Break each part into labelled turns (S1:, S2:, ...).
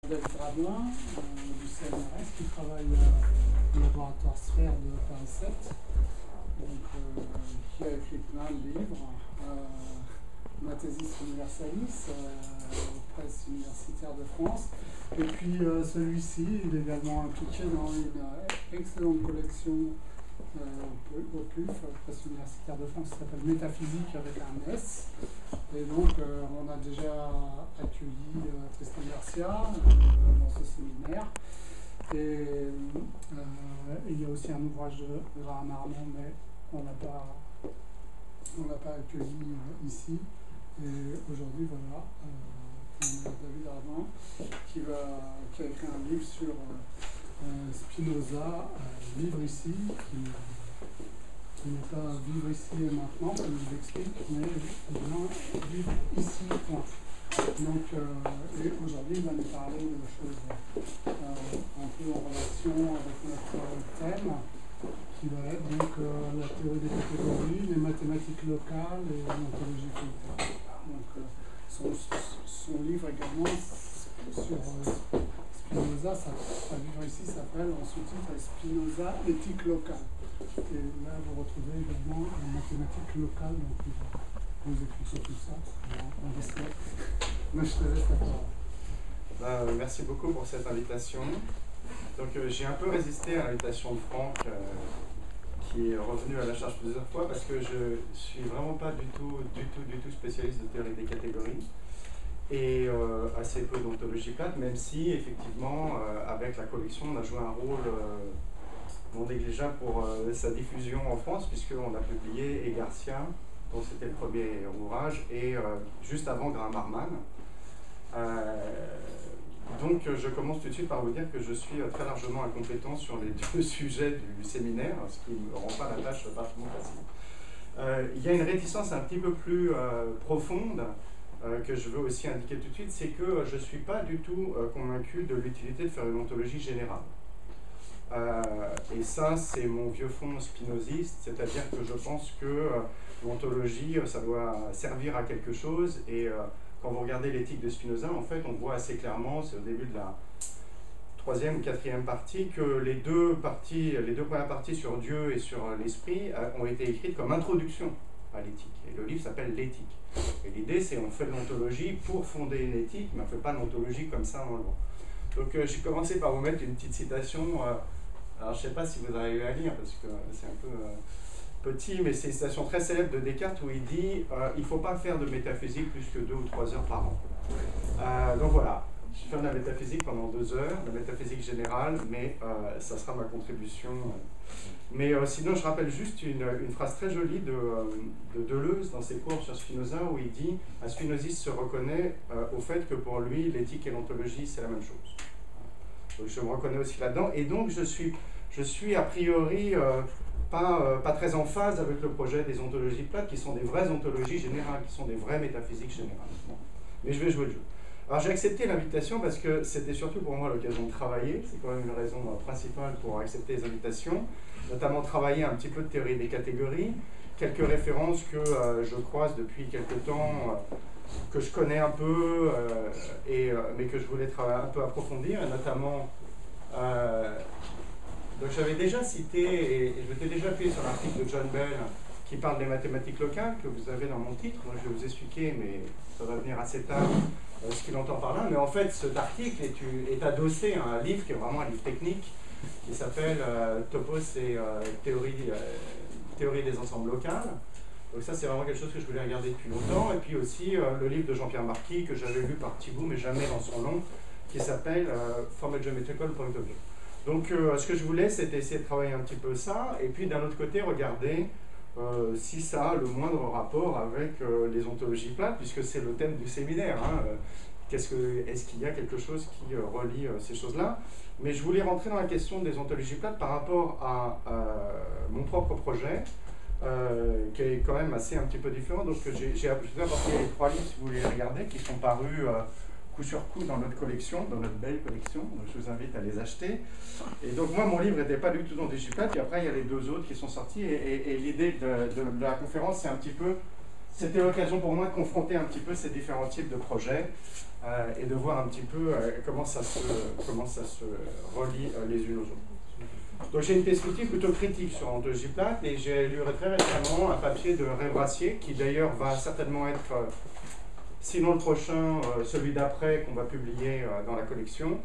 S1: David Radouin, du CNRS, qui travaille au laboratoire Sphère de Paris 7, donc, qui a écrit plein de livres. Mathesis Universalis, aux presses universitaires de France. Et puis celui-ci, il est également impliqué dans une excellente collection au PUF, presse universitaire de France, qui s'appelle Métaphysique avec un S. Et donc on a déjà accueilli Tristan Garcia dans ce séminaire. Et il y a aussi un ouvrage de Graham Armand, mais on n'a pas accueilli ici. Et aujourd'hui, voilà, on a David Radouin qui a écrit un livre sur Spinoza, vivre ici, qui n'est pas vivre ici et maintenant, comme je l'explique, mais bien vivre ici, point. Donc, et aujourd'hui, il va nous parler de choses un peu en relation avec notre thème, qui va être donc la théorie des catégories, les mathématiques locales et l'ontologie politique. Donc, son livre également sur Spinoza, à vivre ici, s'appelle en sous-titre Spinoza, éthique locale. Et là, vous retrouvez également la mathématique locale, donc il va vous expliquer tout ça. On espère. Mais je te laisse la parole.
S2: Merci beaucoup pour cette invitation. Donc j'ai un peu résisté à l'invitation de Franck, qui est revenu à la charge plusieurs fois, parce que je suis vraiment pas du tout spécialiste de théorie des catégories et assez peu d'ontologie plate, même si effectivement avec la collection on a joué un rôle non négligeable pour sa diffusion en France, puisqu'on a publié et Garcia, dont c'était le premier ouvrage, et juste avant Graham Armand. Donc je commence tout de suite par vous dire que je suis très largement incompétent sur les deux sujets du séminaire, ce qui ne me rend pas la tâche particulièrement facile. Il y a une réticence un petit peu plus profonde que je veux aussi indiquer tout de suite, c'est que je ne suis pas du tout convaincu de l'utilité de faire une ontologie générale. Et ça, c'est mon vieux fond spinoziste, c'est-à-dire que je pense que l'ontologie, ça doit servir à quelque chose, et quand vous regardez l'éthique de Spinoza, en fait, on voit assez clairement, c'est au début de la troisième ou quatrième partie, que les deux premières parties sur Dieu et sur l'esprit ont été écrites comme introduction à l'éthique. Et le livre s'appelle L'éthique. Et l'idée, c'est on fait de l'ontologie pour fonder une éthique, mais on ne fait pas de l'ontologie comme ça dans le vent. Donc j'ai commencé par vous mettre une petite citation. Alors je ne sais pas si vous arrivez à lire, parce que c'est un peu petit, mais c'est une citation très célèbre de Descartes où il dit il ne faut pas faire de métaphysique plus que 2 ou 3 heures par an. Donc voilà, je fais de la métaphysique pendant 2 heures, la métaphysique générale, mais ça sera ma contribution. Mais sinon, je rappelle juste une phrase très jolie de Deleuze dans ses cours sur Spinoza, où il dit un spinoziste se reconnaît au fait que pour lui, l'éthique et l'ontologie, c'est la même chose. Donc je me reconnais aussi là-dedans, et donc je suis a priori pas très en phase avec le projet des ontologies plates, qui sont des vraies ontologies générales, qui sont des vraies métaphysiques générales. Bon. Mais je vais jouer le jeu. Alors j'ai accepté l'invitation parce que c'était surtout pour moi l'occasion de travailler, c'est quand même une raison principale pour accepter les invitations, notamment travailler un petit peu de théorie des catégories, quelques références que je croise depuis quelques temps, que je connais un peu, mais que je voulais un peu approfondir, et notamment... donc j'avais déjà cité, et je m'étais déjà appuyé sur l'article de John Bell qui parle des mathématiques locales, que vous avez dans mon titre. Donc je vais vous expliquer, mais ça va venir assez tard, ce qu'il entend par là. Mais en fait, cet article est adossé à un livre qui est vraiment un livre technique, qui s'appelle Topos et théorie des ensembles locales. Donc ça, c'est vraiment quelque chose que je voulais regarder depuis longtemps. Et puis aussi le livre de Jean-Pierre Marquis, que j'avais lu par petit bout, mais jamais dans son nom, qui s'appelle Formal Geometrical Point of View. Donc ce que je voulais, c'était essayer de travailler un petit peu ça, et puis d'un autre côté, regarder si ça a le moindre rapport avec les ontologies plates, puisque c'est le thème du séminaire. Hein. Est-ce qu'il y a quelque chose qui relie ces choses-là? Mais je voulais rentrer dans la question des ontologies plates par rapport à mon propre projet, qui est quand même assez un petit peu différent. Donc j'ai apporté les 3 livres, si vous voulez les regarder, qui sont parus coup sur coup dans notre collection, dans notre belle collection. Donc je vous invite à les acheter. Et donc moi, mon livre n'était pas du tout dans des plate, et après il y a les 2 autres qui sont sortis, et l'idée de la conférence, c'est un petit peu c'était l'occasion pour moi de confronter un petit peu ces différents types de projets et de voir un petit peu comment ça se relie les unes aux autres. Donc j'ai une perspective plutôt critique sur l'ontologie plate et j'ai lu très récemment un papier de Ray Brassier qui d'ailleurs va certainement être, sinon le prochain, celui d'après qu'on va publier dans la collection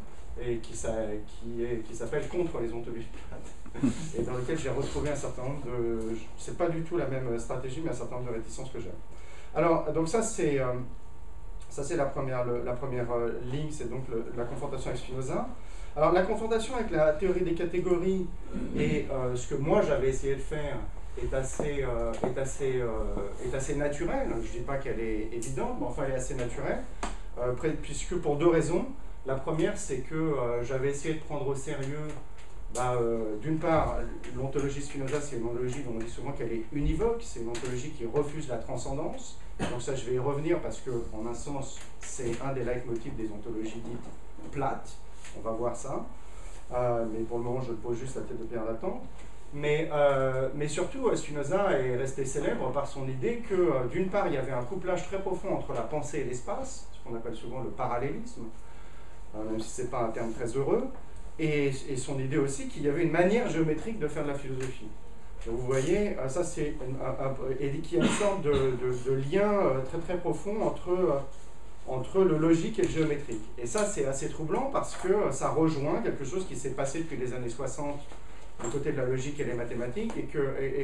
S2: et qui s'appelle Contre les ontologies plates et dans lequel j'ai retrouvé un certain nombre de... C'est pas du tout la même stratégie mais un certain nombre de réticences que j'ai. Alors donc ça c'est la première ligne, c'est donc la confrontation avec Spinoza. Alors la confrontation avec la théorie des catégories et ce que moi j'avais essayé de faire est assez naturelle. Je ne dis pas qu'elle est évidente, mais enfin elle est assez naturelle, puisque pour deux raisons. La première, c'est que j'avais essayé de prendre au sérieux, d'une part, l'ontologie Spinoza, c'est une ontologie dont on dit souvent qu'elle est univoque, c'est une ontologie qui refuse la transcendance. Donc ça, je vais y revenir parce que, en un sens, c'est un des leitmotifs des ontologies dites plates. On va voir ça. Mais pour le moment, je pose juste la tête de pierre d'attente. Mais surtout, Spinoza est resté célèbre par son idée que, d'une part, il y avait un couplage très profond entre la pensée et l'espace, ce qu'on appelle souvent le parallélisme, même si ce n'est pas un terme très heureux, et son idée aussi qu'il y avait une manière géométrique de faire de la philosophie. Donc vous voyez, ça c'est et qu'il y a une sorte de lien très très profond entre le logique et le géométrique. Et ça c'est assez troublant parce que ça rejoint quelque chose qui s'est passé depuis les années 60 du côté de la logique et des mathématiques et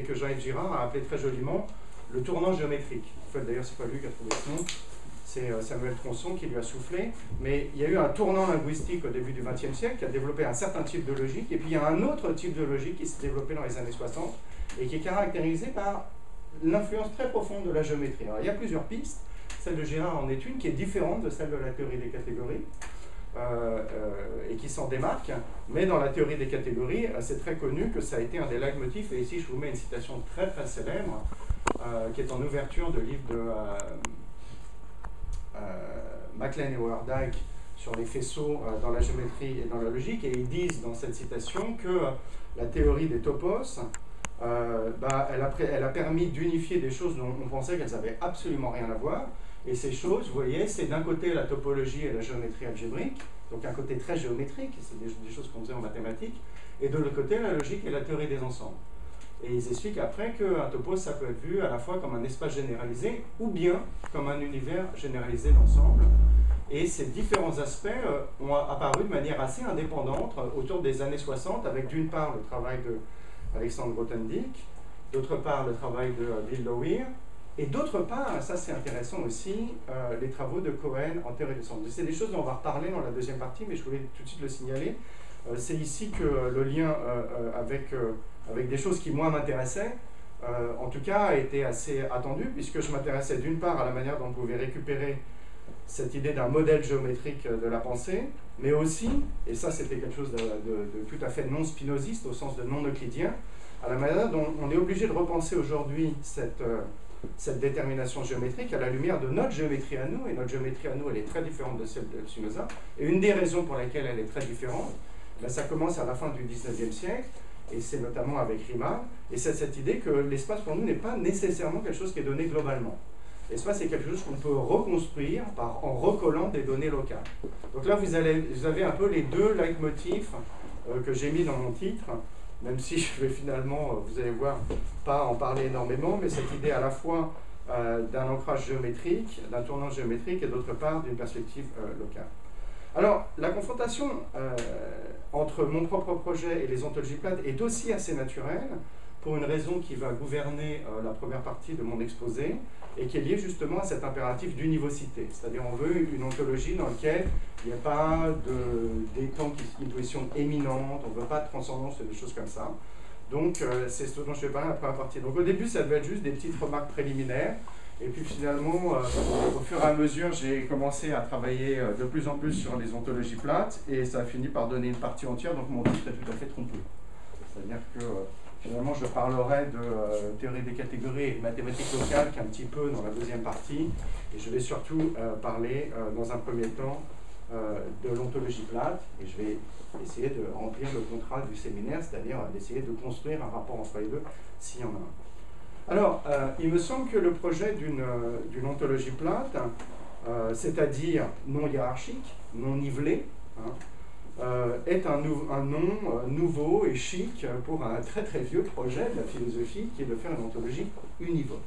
S2: que Jean-Yves Girard a appelé très joliment le tournant géométrique. En fait d'ailleurs c'est pas lui qui a trouvé ce nom, c'est Samuel Tronçon qui lui a soufflé, mais il y a eu un tournant linguistique au début du XXe siècle qui a développé un certain type de logique, et puis il y a un autre type de logique qui s'est développé dans les années 60, et qui est caractérisé par l'influence très profonde de la géométrie. Alors il y a plusieurs pistes, celle de Girard en est une qui est différente de celle de la théorie des catégories, et qui s'en démarque, mais dans la théorie des catégories, c'est très connu que ça a été un des leitmotifs, et ici je vous mets une citation très très célèbre, qui est en ouverture de livre de... MacLean et Howard sur les faisceaux dans la géométrie et dans la logique, et ils disent dans cette citation que la théorie des topos, elle a permis d'unifier des choses dont on pensait qu'elles n'avaient absolument rien à voir, et ces choses, vous voyez, c'est d'un côté la topologie et la géométrie algébrique, donc un côté très géométrique, c'est des choses qu'on faisait en mathématiques, et de l'autre côté la logique et la théorie des ensembles. Et ils expliquent après qu'un topos, ça peut être vu à la fois comme un espace généralisé ou bien comme un univers généralisé d'ensemble. Et ces différents aspects ont apparu de manière assez indépendante autour des années 60, avec d'une part le travail d'Alexandre Grothendieck, d'autre part le travail de Bill Lowery, et d'autre part, ça c'est intéressant aussi, les travaux de Cohen en théorie des ensembles. C'est des choses dont on va reparler dans la deuxième partie, mais je voulais tout de suite le signaler. C'est ici que le lien avec des choses qui, moi, m'intéressaient, en tout cas, a été assez attendu, puisque je m'intéressais d'une part à la manière dont on pouvait récupérer cette idée d'un modèle géométrique de la pensée, mais aussi, et ça c'était quelque chose de tout à fait non spinoziste, au sens de non euclidien, à la manière dont on est obligé de repenser aujourd'hui cette détermination géométrique à la lumière de notre géométrie à nous, et notre géométrie à nous, elle est très différente de celle de Spinoza, et une des raisons pour lesquelles elle est très différente, ça commence à la fin du XIXe siècle, et c'est notamment avec Riemann, et c'est cette idée que l'espace pour nous n'est pas nécessairement quelque chose qui est donné globalement. L'espace c'est quelque chose qu'on peut reconstruire en recollant des données locales. Donc là vous avez un peu les deux leitmotifs que j'ai mis dans mon titre, même si je vais finalement, vous allez voir, pas en parler énormément, mais cette idée à la fois d'un ancrage géométrique, d'un tournant géométrique, et d'autre part d'une perspective locale. Alors, la confrontation entre mon propre projet et les ontologies plates est aussi assez naturelle, pour une raison qui va gouverner la première partie de mon exposé, et qui est liée justement à cet impératif d'univocité. C'est-à-dire on veut une ontologie dans laquelle il n'y a pas des temps qui sont une position éminente, on ne veut pas de transcendance et des choses comme ça. Donc c'est ce dont je vais parler la première partie. Donc au début ça devait être juste des petites remarques préliminaires, et puis finalement au fur et à mesure j'ai commencé à travailler de plus en plus sur les ontologies plates, et ça a fini par donner une partie entière, donc mon titre est tout à fait trompeux. C'est-à-dire que finalement, je parlerai de théorie des catégories et de mathématiques locales qu'un petit peu dans la deuxième partie, et je vais surtout parler dans un premier temps de l'ontologie plate, et je vais essayer de remplir le contrat du séminaire, c'est-à-dire d'essayer de construire un rapport entre les deux, s'il y en a un. Alors, il me semble que le projet d'une ontologie plate, c'est-à-dire non hiérarchique, non nivelé, hein, est un nom nouveau et chic pour un très très vieux projet de la philosophie qui est de faire une ontologie univoque.